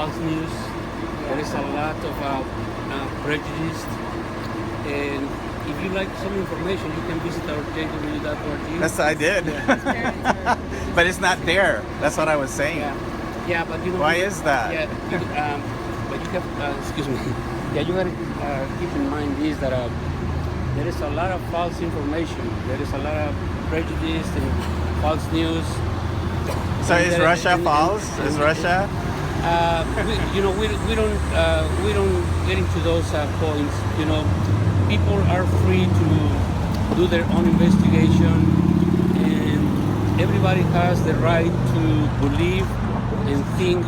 false news. There is a lot of prejudice. And if you like some information, you can visit our jw.org. Yes, I did. Yeah. But it's not there. That's what I was saying. Yeah, but you know. Why is that? Yeah, but you have. Excuse me. Yeah, you gotta keep in mind is that there is a lot of false information. There is a lot of prejudice and false news. So is Russia false? Is Russia? We don't get into those points. You know, people are free to do their own investigation, and everybody has the right to believe and think.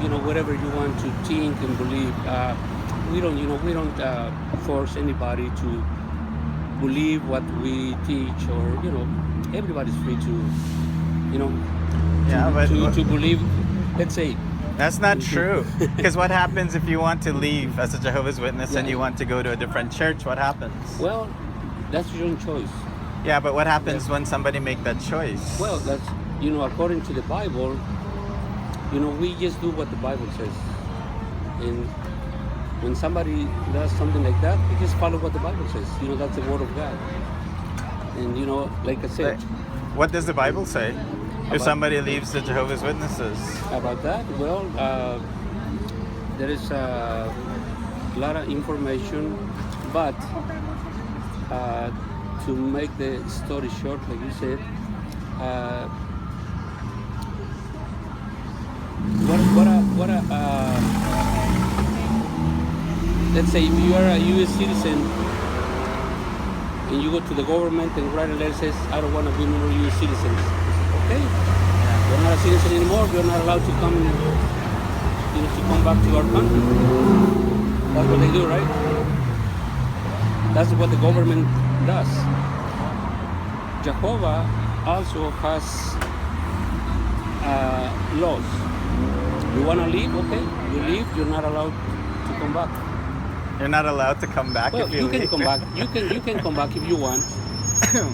You know, whatever you want to think and believe. We don't force anybody to believe what we teach, or everybody's free to to believe. Let's say that's not true. Because what happens if you want to leave as a Jehovah's Witness and you want to go to a different church? What happens? Well, that's your own choice. Yeah, but what happens when somebody make that choice? Well, that's according to the Bible. We just do what the Bible says, and when somebody does something like that, we just follow what the Bible says. That's the Word of God. And like I said, what does the Bible say if somebody leaves the Jehovah's Witnesses? About that, well, there is a lot of information, but to make the story short, like you said, let's say if you are a U.S. citizen and you go to the government and write a letter that says, I don't want to be more U.S. citizens. Okay, you're not a citizen anymore. You're not allowed to come, to come back to our country. That's what they do, right? That's what the government does. Jehovah also has laws. You want to leave? Okay, you leave. You're not allowed to come back. You're not allowed to come back if you leave. Can come back. You can come back if you want.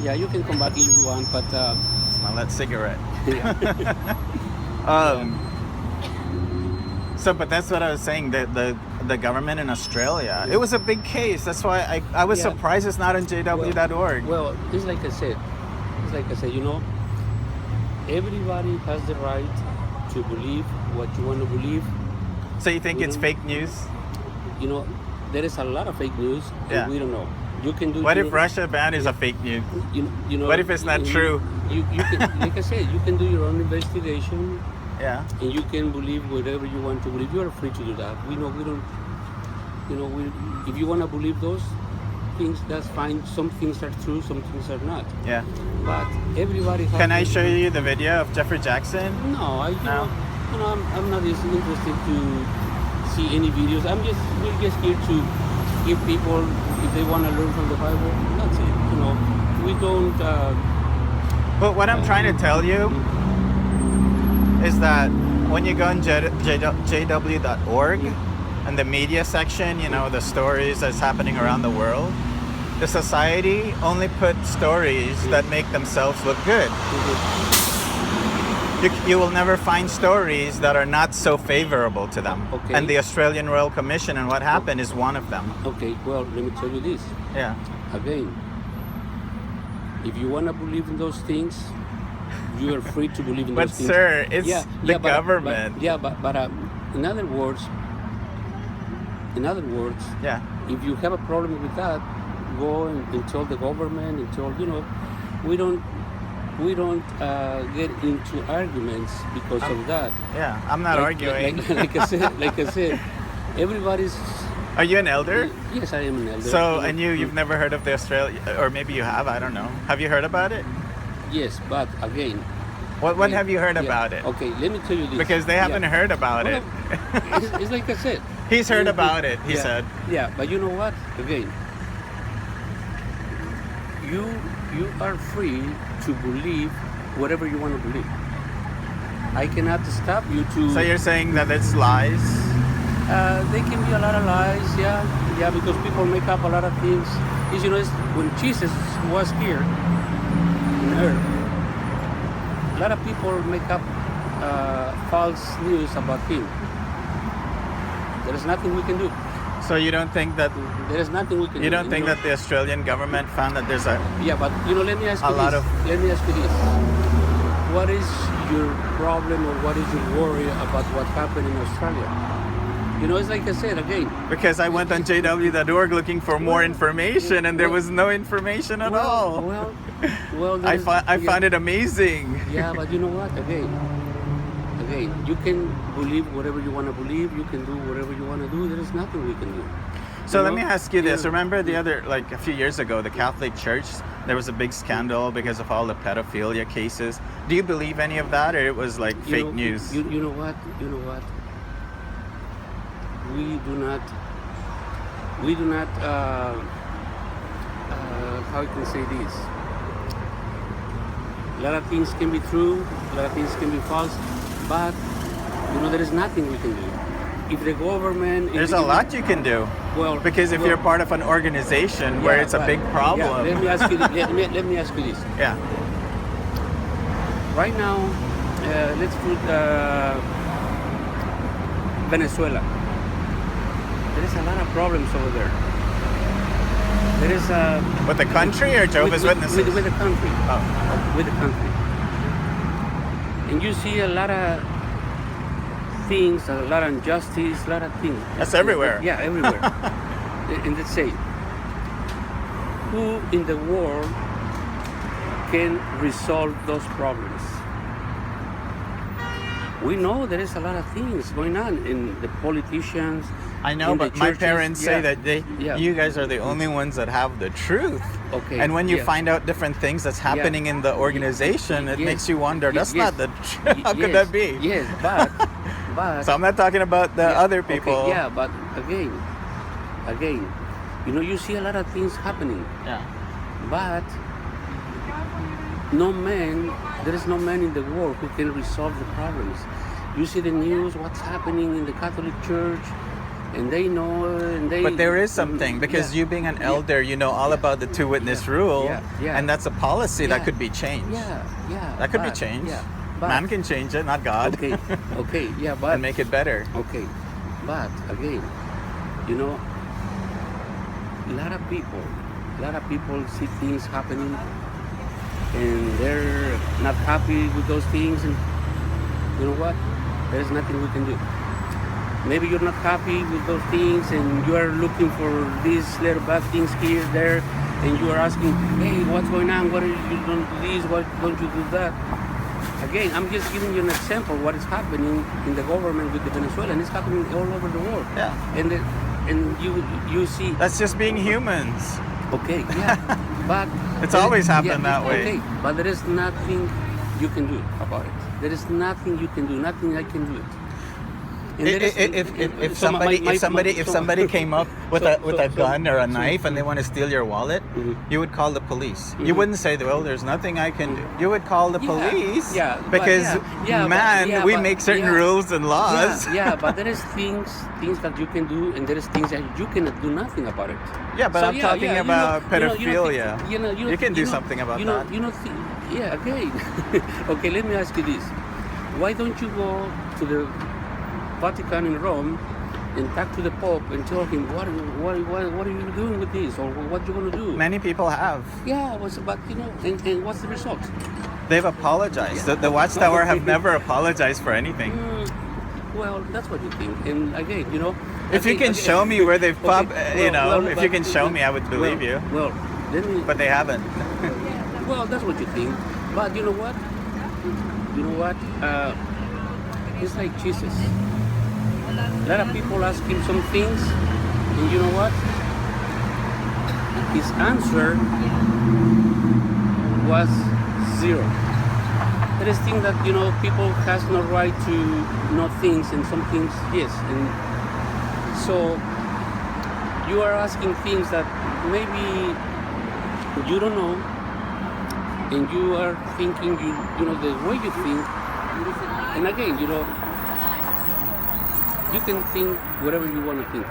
Yeah, you can come back if you want, but smell that cigarette. Yeah. So, but that's what I was saying. The government in Australia, it was a big case. That's why I was surprised it's not on jw.org. Well, it's like I said. Everybody has the right to believe what you want to believe. So you think it's fake news? There is a lot of fake news, and we don't know. You can do. What if Russia ban is a fake news? What if it's not true? You can, like I said, you can do your own investigation. Yeah. And you can believe whatever you want to believe. You are free to do that. We don't. If you want to believe those things, that's fine. Some things are true, some things are not. Yeah. But everybody has. Can I show you the video of Jeffrey Jackson? No, I'm not as interested to see any videos. We're just here to give people, if they want to learn from the Bible, that's it. We don't. But what I'm trying to tell you is that when you go on jw.org and the media section, the stories that's happening around the world, the society only put stories that make themselves look good. You will never find stories that are not so favorable to them. Okay. And the Australian Royal Commission and what happened is one of them. Okay, well, let me tell you this. Yeah. Again, if you want to believe in those things, you are free to believe in those things. But sir, it's the government. But in other words, yeah. If you have a problem with that, go and tell the government and tell, we don't get into arguments because of that. Yeah, I'm not arguing. Like I said, everybody's. Are you an elder? Yes, I am an elder. So, and you've never heard of the Australia, or maybe you have, I don't know. Have you heard about it? Yes, but again. What have you heard about it? Okay, let me tell you this. Because they haven't heard about it. It's like I said. He's heard about it, he said. Yeah, but you know what? Again, you are free to believe whatever you want to believe. I cannot stop you to. So you're saying that it's lies? They can be a lot of lies, yeah, because people make up a lot of things. When Jesus was here on earth, a lot of people make up false news about him. There is nothing we can do. So you don't think that There is nothing we can do. you don't think that the Australian government found that there's a Yeah, but let me ask a you lot this. of Let me ask you this. What is your problem or what is your worry about what happened in Australia? It's like I said again. because I went on JW.org looking for more information and there was no information at all. Well. I found it amazing. Yeah, but you know what? Again, you can believe whatever you want to believe. You can do whatever you want to do. There is nothing we can do. So let me ask you this. Yeah. Remember a few years ago, the Catholic Church, there was a big scandal because of all the pedophilia cases. Do you believe any of that, or it was like fake news? You know what? We do not, how I can say this? A lot of things can be true, a lot of things can be false, but, there is nothing we can do. If the government... There's a lot you can do. Well, because if you're part of an organization where it's a big problem. Yeah, let me ask you this. let me ask you this. Yeah. Right now, let's put Venezuela. There is a lot of problems over there. There is a... With the country or Jehovah's Witnesses? With the country. Oh. With the country. And you see a lot of things, a lot of injustice, a lot of things. That's everywhere. Yeah, everywhere. And let's say, who in the world can resolve those problems? We know there is a lot of things going on in the politicians. I know, but my parents say that you guys are the only ones that have the truth. Okay. And when you find out different things that's happening in the organization, it makes you wonder, that's not the truth. How could that be? Yes, but so I'm not talking about the other people. Okay, yeah, but again, you see a lot of things happening. Yeah. But there is no man in the world who can resolve the problems. You see the news, what's happening in the Catholic Church, and they know, But there is something, because you being an elder, you know all about the two-witness rule, and that's a policy that could be changed. Yeah. That could be changed. Yeah, but, man can change it, not God. Okay, yeah, but... And make it better. Okay, but again, a lot of people see things happening and they're not happy with those things, and you know what? There's nothing we can do. Maybe you're not happy with those things and you are looking for these little bad things here, there, and you are asking, hey, what's going on? Why you don't do this? Why don't you do that? Again, I'm just giving you an example of what is happening in the government with the Venezuela, and it's happening all over the world. Yeah. And you see... That's just being humans. Okay, yeah. But... It's always happened that way. Okay, but there is nothing you can do about it. There is nothing you can do, nothing I can do it. If somebody came up with a gun or a knife and they want to steal your wallet, you would call the police. You wouldn't say, well, there's nothing I can do. You would call the police because we make certain rules and laws. But there is things that you can do, and there is things that you cannot do nothing about it. Yeah, but I'm talking about pedophilia. You can do something about that. Okay. Okay, let me ask you this. Why don't you go to the Vatican in Rome and talk to the Pope and tell him what are you doing with this, or what you're going to do? Many people have. Yeah, but and what's the result? They've apologized. The Watchtower have never apologized for anything. Well, that's what you think. And again, if you can show me where they've if you can show me, I would believe you. Well, but they haven't. Well, that's what you think. But you know what? It's like Jesus. A lot of people ask him some things, and you know what? His answer was zero. There is things that people has no right to know things, and some things yes. And so you are asking things that maybe you don't know, and you are thinking the way you think. And again, you can think whatever you want to think.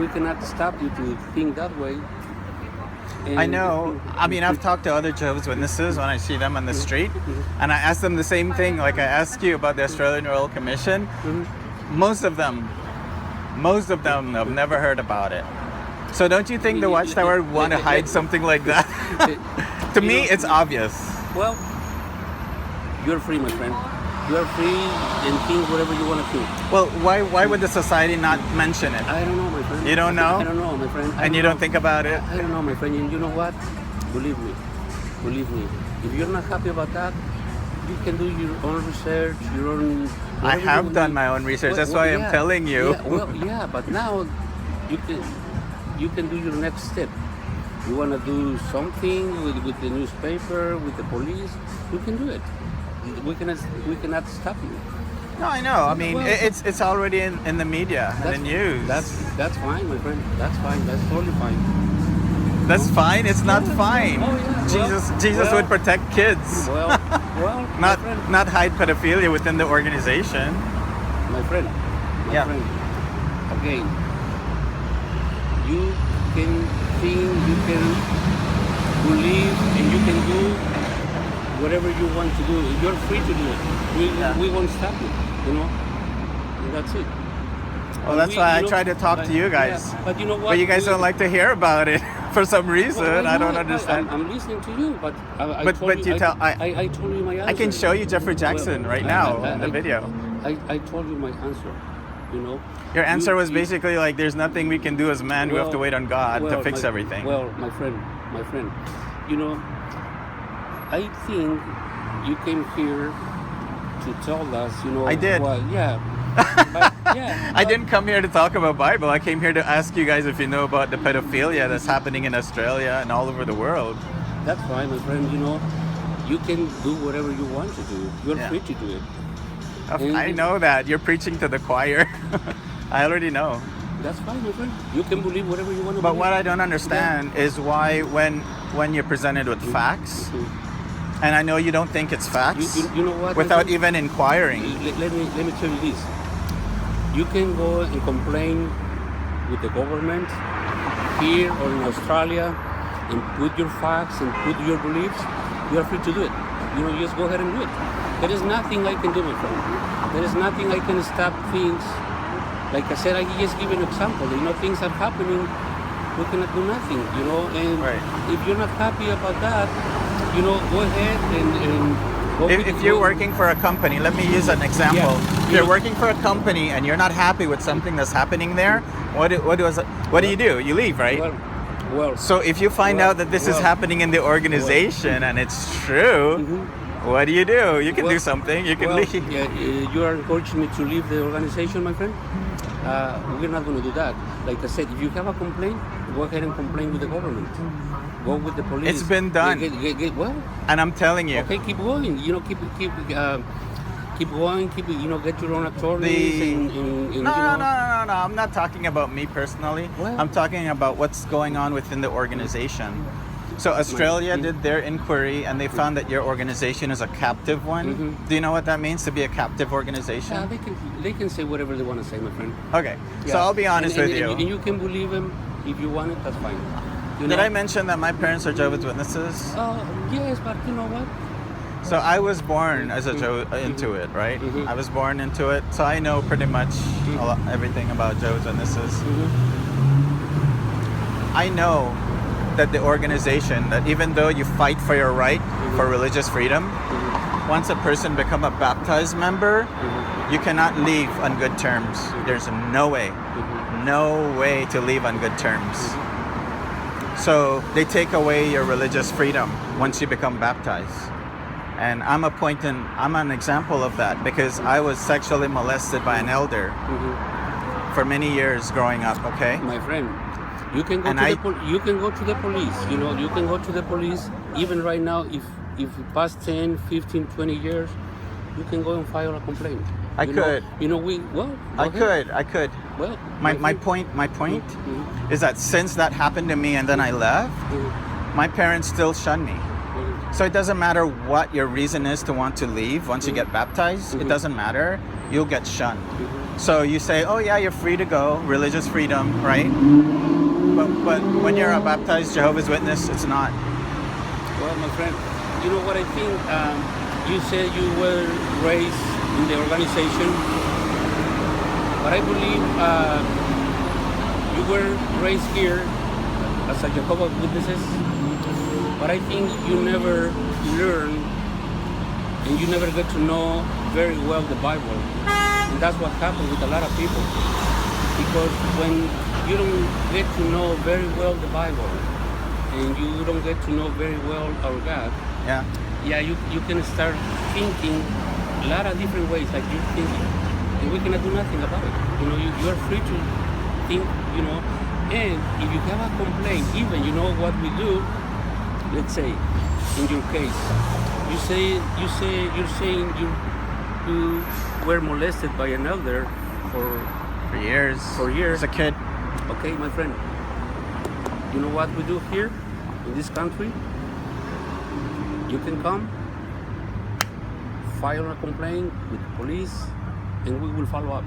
We cannot stop you to think that way. And I know. I mean, I've talked to other Jehovah's Witnesses when I see them on the street, and I ask them the same thing. Like I asked you about the Australian Royal Commission. Most of them Most of them have never heard about it. So don't you think the Watchtower want to hide something like that? To me, it's obvious. Well, you're free, my friend. You are free and think whatever you want to think. Well, why would the society not mention it? I don't know, my friend. You don't know? I don't know, my friend. And you don't think about it? I don't know, my friend. And you know what? Believe me. If you're not happy about that, you can do your own research, your own. I have done my own research. That's why I'm telling you. Yeah, but now you can do your next step. You want to do something with the newspaper, with the police, you can do it. We cannot stop you. No, I know. I mean, Well, it's already in the media and the news. That's fine, my friend. That's fine. That's totally fine. That's fine. It's not fine. Oh, yeah. Jesus would protect kids. Well, my friend. not hide pedophilia within the organization. My friend. Yeah. Friend. Again, you can think, you can believe, and you can do whatever you want to do. You're free to do it. We won't stop you. You know, and that's it. Well, that's why I try to talk to you guys. Yeah, but you know what? But you guys don't like to hear about it for some reason. Well, I don't understand. I'm listening to you, but I But told you, you tell I told you my answer. I can show you Jeffrey Jackson right now in the video. I told you my answer. You know. Your answer was basically like, "There's nothing we can do as men. We have to wait on God to fix everything." Well, my friend, you know, I think you came here to tell us, you know. I did. Well, yeah. But, yeah. I didn't come here to talk about Bible. I came here to ask you guys if you know about the pedophilia that's happening in Australia and all over the world. That's fine, my friend. You know, you can do whatever you want to do. You're free to do it. I know that. You're preaching to the choir. I already know. That's fine, my friend. You can believe whatever you want to But believe. what I don't understand is why when you're presented with facts, and I know you don't think it's facts, you know what? without even inquiring. Let me tell you this. You can go and complain with the government here or in Australia and put your facts and put your beliefs. You are free to do it. You know, just go ahead and do it. There is nothing I can do, my friend. There is nothing I can stop things. Like I said, I just give an example. You know, things are happening. We cannot do nothing, you know. And if you're not happy about that, you know, go ahead and go If you're working for a company, let me use an example. Yeah. If you're working for a company and you're not happy with something that's happening there, what do you do? You leave, right? Well. So if you find out that this is happening in the organization and it's true, what do? You can do something. You can leave. Yeah, you are encouraging me to leave the organization, my friend. We're not going to do that. Like I said, if you have a complaint, go ahead and complain with the government. Go with the police. It's been done. Well, and I'm telling you. Okay, keep going. You know, keep going. You know, get your own attorneys. No. I'm not talking about me personally. Well, I'm talking about what's going on within the organization. So Australia did their inquiry and they found that your organization is a captive one. Do you know what that means, to be a captive organization? Yeah, they can say whatever they want to say, my friend. Okay, so I'll be honest with you. And you can believe them if you want it. That's fine. Did I mention that my parents are Jehovah's Witnesses? Yes, but you know what? So I was born as into it, right? I was born into it, so I know pretty much everything about Jehovah's Witnesses. I know that the organization, that even though you fight for your right for religious freedom, once a person become a baptized member, you cannot leave on good terms. There's no way to leave on good terms. So they take away your religious freedom once you become baptized. And I'm an example of that, because I was sexually molested by an elder for many years growing up, okay? My friend, you can go you can go to the police. You know, you can go to the police even right now. If past 10, 15, 20 years, you can go and file a complaint. I could. Well, my point is that since that happened to me and then I left, my parents still shun me. So it doesn't matter what your reason is to want to leave once you get baptized. It doesn't matter. You'll get shunned. So you say, oh yeah, you're free to go, religious freedom, right? But when you're a baptized Jehovah's Witness, it's not. Well, my friend, you know what I think? You said you were raised in the organization. But I believe you were raised here as a Jehovah's Witnesses, but I think you never learn and you never get to know very well the Bible. And that's what happens with a lot of people. Because when you don't get to know very well the Bible and you don't get to know very well our God, you can start thinking a lot of different ways like you're thinking. And we cannot do nothing about it. You know, you are free to think, you know, and if you have a complaint, even, you know, what we do, let's say, in your case, you're saying you were molested by an elder for years. As a kid. Okay, my friend. You know what we do here in this country? You can come, file a complaint with the police, and we will follow up.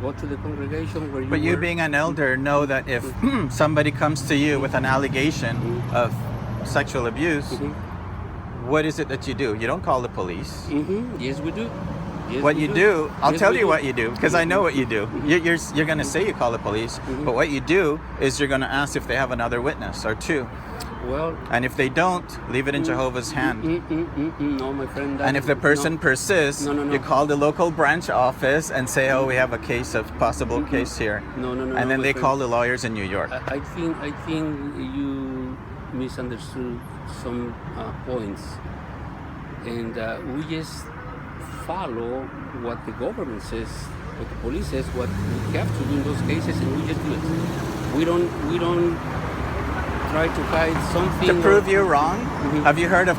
Go to the congregation where you But you were. being an elder know that if somebody comes to you with an allegation of sexual abuse, what is it that you do? You don't call the police. Yes, we do. Yes, What we you do, I'll Yes, tell we you do. what you do, because I know what you do. You're going to say you call the police, but what you do is you're going to ask if they have another witness or two. Well, And if they don't, leave it in Jehovah's hand. no, my friend. And if the person persists, No. you call the local branch office and say, oh, we have a case of possible case here. No. And then my they friend. call the lawyers in New York. I think you misunderstood some points, and we just follow what the government says, what the police says, what we have to do in those cases, and we just do it. We don't try to hide something. To prove you wrong, have you heard of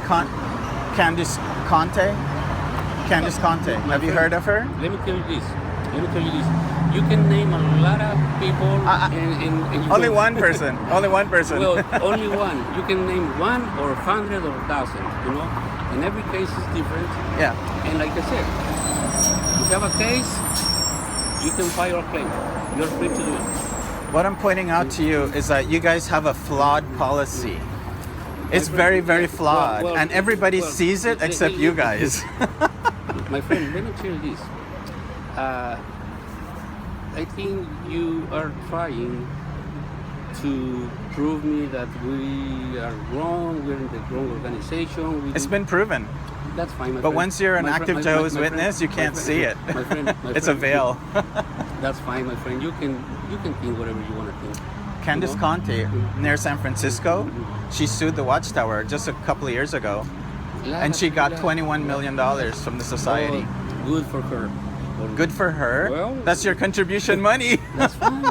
Candice Conte? Candice Conte. My Have you friend, heard of her? Let me tell you this. You can name a lot of people, and you Only can- one person. Only one person. Well, only one. You can name 1 or 100 or 1,000, you know? And every case is different. Yeah. And like I said, you have a case, you can file a claim. You're free to do it. What I'm pointing out to you is that you guys have a flawed policy. It's friend, very, very well, flawed. well, And everybody well, sees it let- except let- you guys. My friend, let me tell you this. I think you are trying to prove me that we are wrong, we're in the wrong organization. It's been proven. That's fine, my But friend. once you're an My active friend- Jehovah's my friend- Witness, you my can't friend- see it. My friend, my It's a friend, veil. That's fine, my friend. You can think whatever you want to think. Candice You know? Conte, near San Francisco, she sued the Watchtower just a couple of years ago, and she got $21 million from the society. Oh, good for her. Good for her. Well, That's your contribution money. That's fine,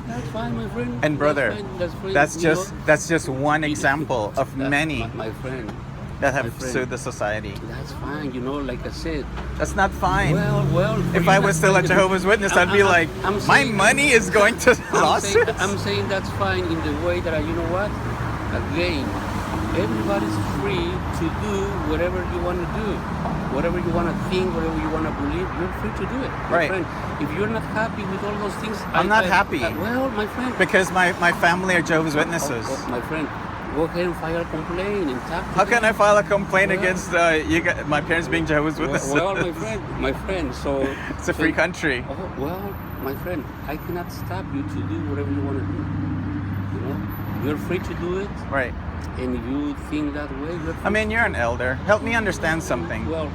my friend. And brother, that's fine. that's just one example of many My friend, that my have friend. sued the society. that's fine. You know, like I said. That's not fine. Well. for If you, I was that's still a fine. Jehovah's Witness, I'd be like, I'm my saying- money is going to lawsuits. I'm saying that's fine in the way that you know what? Again, everybody's free to do whatever you want to do, whatever you want to think, whatever you want to believe. You're free to do it, my Right. friend. If you're not happy with all those things, I'm not happy. Well, my friend. Because my family are Jehovah's Witnesses. My friend, go ahead and file a complaint and talk to How can I them. file a complaint Well- against my parents being Jehovah's Witnesses? Well, my friend. So It's a free country. Oh, well, my friend, I cannot stop you to do whatever you want to do. You know, you're free to do it, Right. and if you think that way, you're free. I mean, you're an elder. Help me understand something. Well,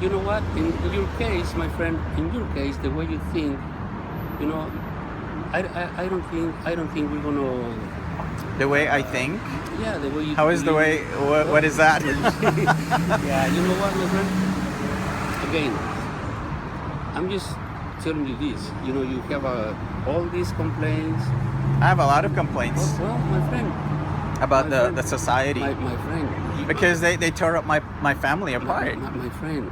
you know what? In your case, my friend, in your case, the way you think, you know, I don't think we're gonna. The way I think. Yeah, the way you. How is the way? What is that? Yeah, you know what, my friend? Again, I'm just telling you this. You know, you have all these complaints. I have a lot of complaints Well, my friend. about my friend, the society My friend. because they tore up my family apart. My friend.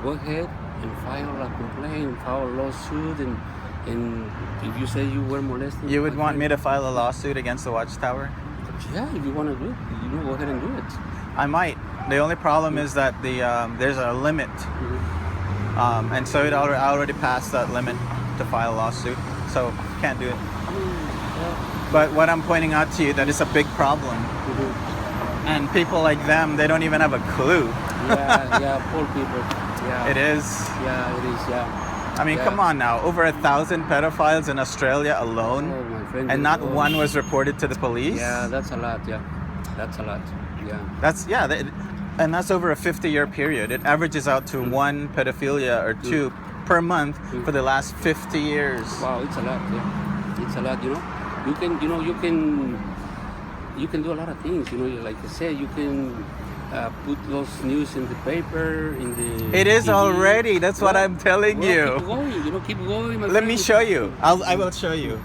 Go ahead and file a complaint, file a lawsuit, and if you say you were molested. You would want me to file a lawsuit against the Watchtower? Yeah, if you want to do it, you know, go ahead and do it. I might. The only problem is that there's a limit, and so I already passed that limit to file a lawsuit, so can't do it. But what I'm pointing out to you that it's a big problem, and people like them, they don't even have a clue. Yeah, poor people. Yeah. It is. Yeah, it is. Yeah. I mean, Yeah. come on now. Over 1,000 pedophiles in Australia alone, Oh, my friend. and not oh. one was reported to the police. Yeah, that's a lot. Yeah, that's a lot. Yeah. That's and that's over a 50-year period. It averages out to one pedophilia or two per month for the last 50 years. Wow, it's a lot. Yeah, it's a lot. You can do a lot of things. Like I said, you can put those news in the paper, in the. It is TV. already. That's what I'm telling you. Keep going. Keep going. My Let me friend. show you. I will show you.